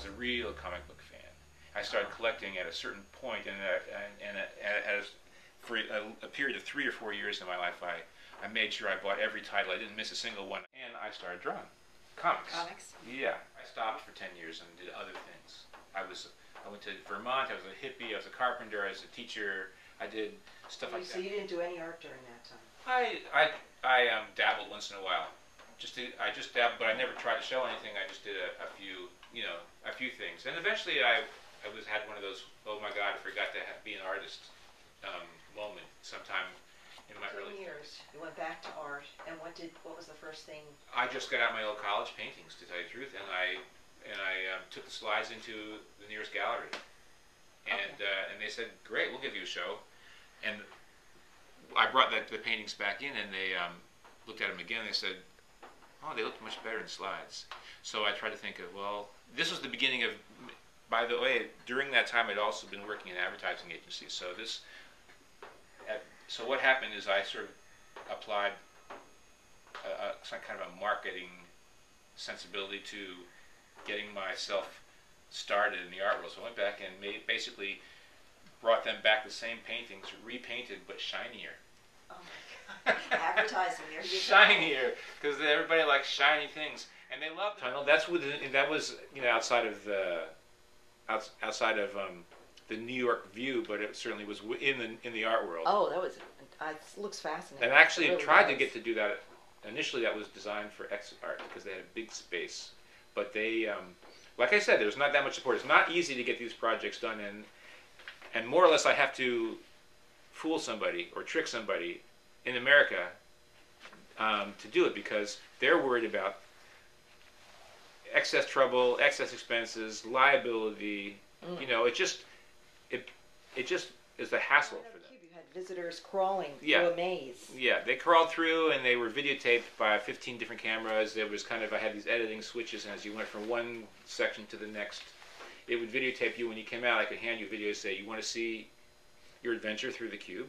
was a real comic book fan. I started collecting at a certain point, for a period of 3 or 4 years in my life, I made sure I bought every title. I didn't miss a single one. And I started drawing comics. Comics? Yeah. I stopped for 10 years and did other things. I went to Vermont. I was a hippie. I was a carpenter. I was a teacher. I did stuff like that. So you didn't do any art during that time? I dabbled once in a while. I just dabbled, but I never tried to show anything. I just did a few things. And eventually I had one of those, oh my God, I forgot to be an artist moment sometime in my early years. You went back to art, and what was the first thing? I just got out my old college paintings, to tell you the truth, and I took the slides into the nearest gallery, and they said, great, we'll give you a show, and I brought the paintings back in, and they looked at them again, and they said, oh, they looked much better in slides. So I tried to think of, well, this was the beginning of, by the way, during that time I'd also been working in advertising agencies, so what happened is I sort of applied some kind of a marketing sensibility to getting myself started in the art world. So I went back and basically brought them back the same paintings, repainted but shinier. Oh my God! Advertising, there you go. Shinier, because everybody likes shiny things, and they loved it. That was outside of the New York view, but it certainly was in the art world. Oh, it looks fascinating. And actually really tried to get to do that. Initially, that was designed for Exit Art because they had a big space. But they, like I said, there's not that much support. It's not easy to get these projects done, and more or less I have to fool somebody or trick somebody in America to do it because they're worried about excess trouble, excess expenses, liability. It just is a hassle for them. You had visitors crawling through a maze. Yeah, they crawled through and they were videotaped by 15 different cameras. There was I had these editing switches, and as you went from one section to the next, it would videotape you when you came out. I could hand you a video, say, you want to see your adventure through the cube,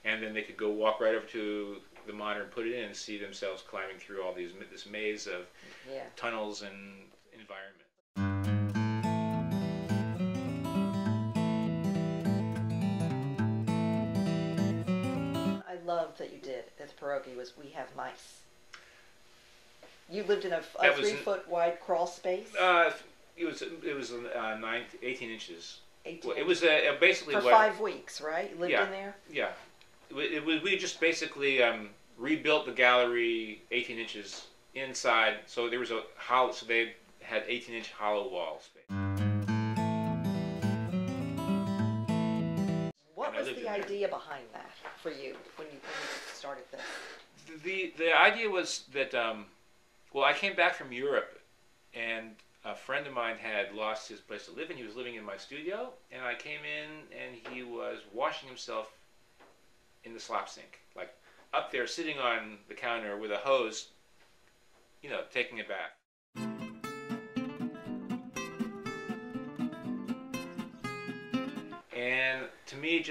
and then they could go walk right over to the monitor and put it in and see themselves climbing through all this maze of tunnels and environment. Love that you did at the Pierogi was We Have Mice. You lived in a 3-foot wide crawl space? It was 18 inches. 18 well, it was basically for 5 weeks, right? You lived in there? Yeah. We just basically rebuilt the gallery 18 inches inside. So there was a hollow. So they had 18-inch hollow wall space. What was the idea behind that for you when you started this? The idea was that, I came back from Europe, and a friend of mine had lost his place to live in. He was living in my studio, and I came in, and he was washing himself in the slop sink, like up there sitting on the counter with a hose, taking a bath. And to me,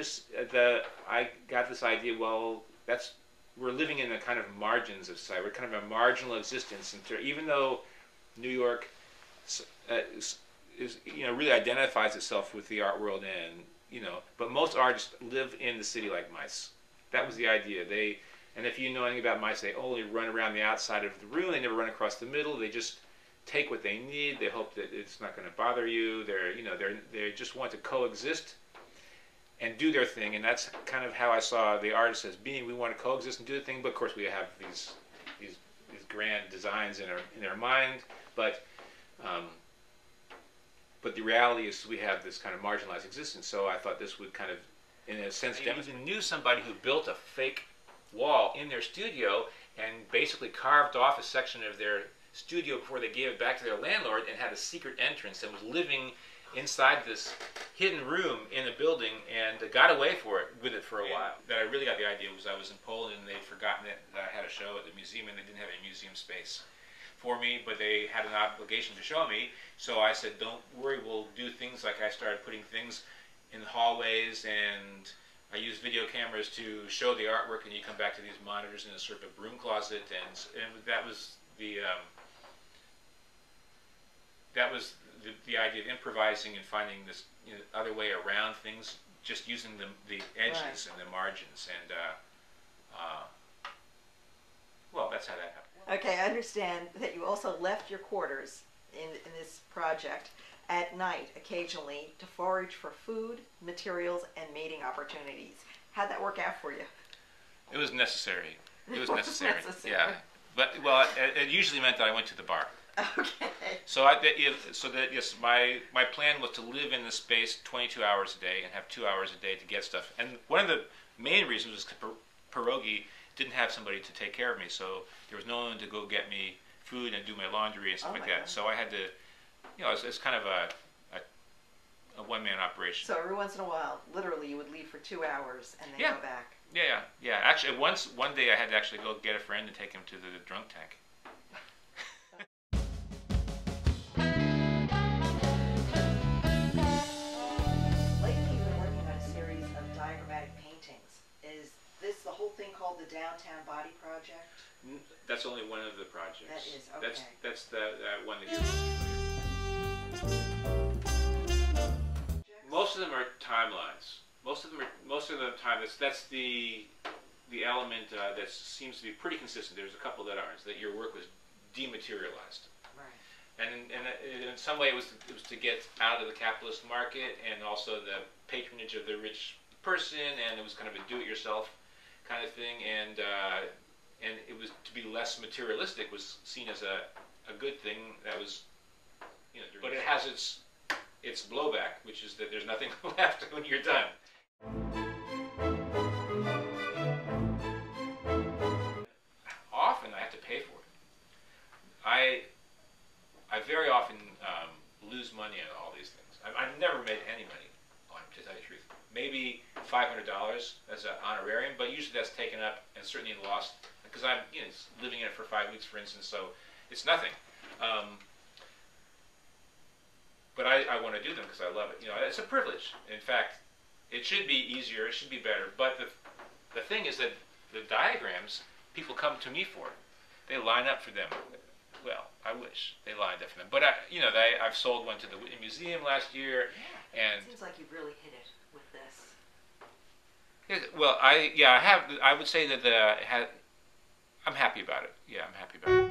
I got this idea, we're living in the kind of margins of society. We're kind of a marginal existence. And even though New York is really identifies itself with the art world, but most artists live in the city like mice. That was the idea. And if you know anything about mice, they only run around the outside of the room. They never run across the middle. They just take what they need. They hope that it's not going to bother you. They just want to coexist and do their thing, and that's kind of how I saw the artists as being. We want to coexist and do the thing, but of course we have these grand designs in our mind, but the reality is we have this kind of marginalized existence. So I thought this would kind of, in a sense, demonstrate. I knew somebody who built a fake wall in their studio and basically carved off a section of their studio before they gave it back to their landlord, and had a secret entrance and was living inside this hidden room in a building, and got away with it for a while. That I really got the idea was I was in Poland, and they'd forgotten that I had a show at the museum, and they didn't have any museum space for me, but they had an obligation to show me. So I said, don't worry, we'll do things like I started putting things in the hallways, and I used video cameras to show the artwork, and you come back to these monitors in a sort of a broom closet, and that was the that was the idea of improvising and finding this other way around things, just using the edges and the margins, and well, that's how that happened. Okay, I understand that you also left your quarters in this project at night occasionally to forage for food, materials, and mating opportunities. How'd that work out for you? It was necessary. It was It was necessary. necessary. Yeah, but well, it usually meant that I went to the bar. Okay. So yes, my plan was to live in the space 22 hours a day and have 2 hours a day to get stuff. And one of the main reasons was because Pierogi didn't have somebody to take care of me, so there was no one to go get me food and do my laundry and stuff like that. God. So I had to, it's kind of a one-man operation. So every once in a while, literally, you would leave for 2 hours and then go back. Yeah. Actually, one day I had to actually go get a friend and take him to the drunk tank. Lately, you've been working on a series of diagrammatic paintings. Is this the whole thing called the Downtown Body Project? That's only one of the projects. That is, okay. That's the one that you're. Most of them are timelines. Most of the time, that's the element that seems to be pretty consistent. There's a couple that aren't. That your work was dematerialized. Right. And in some way, it was to get out of the capitalist market, and also the patronage of the rich person, and it was kind of a do-it-yourself kind of thing, and it was to be less materialistic was seen as a good thing. That was, but it has its blowback, which is that there's nothing left when you're done. Often I have to pay for it. I very often lose money on all these things. I've never made any money on it, to tell you the truth. Maybe $500 as an honorarium, but usually that's taken up and certainly lost because I'm living in it for 5 weeks, for instance. So it's nothing. But I want to do them because I love it. It's a privilege. In fact, it should be easier. It should be better. But the thing is that the diagrams, people come to me for. They line up for them. Well, I wish they lined up for them. But I've sold one to the Whitney Museum last year, and It seems like you've really hit it with this. well, I have. I would say that I'm happy about it. Yeah, I'm happy about it.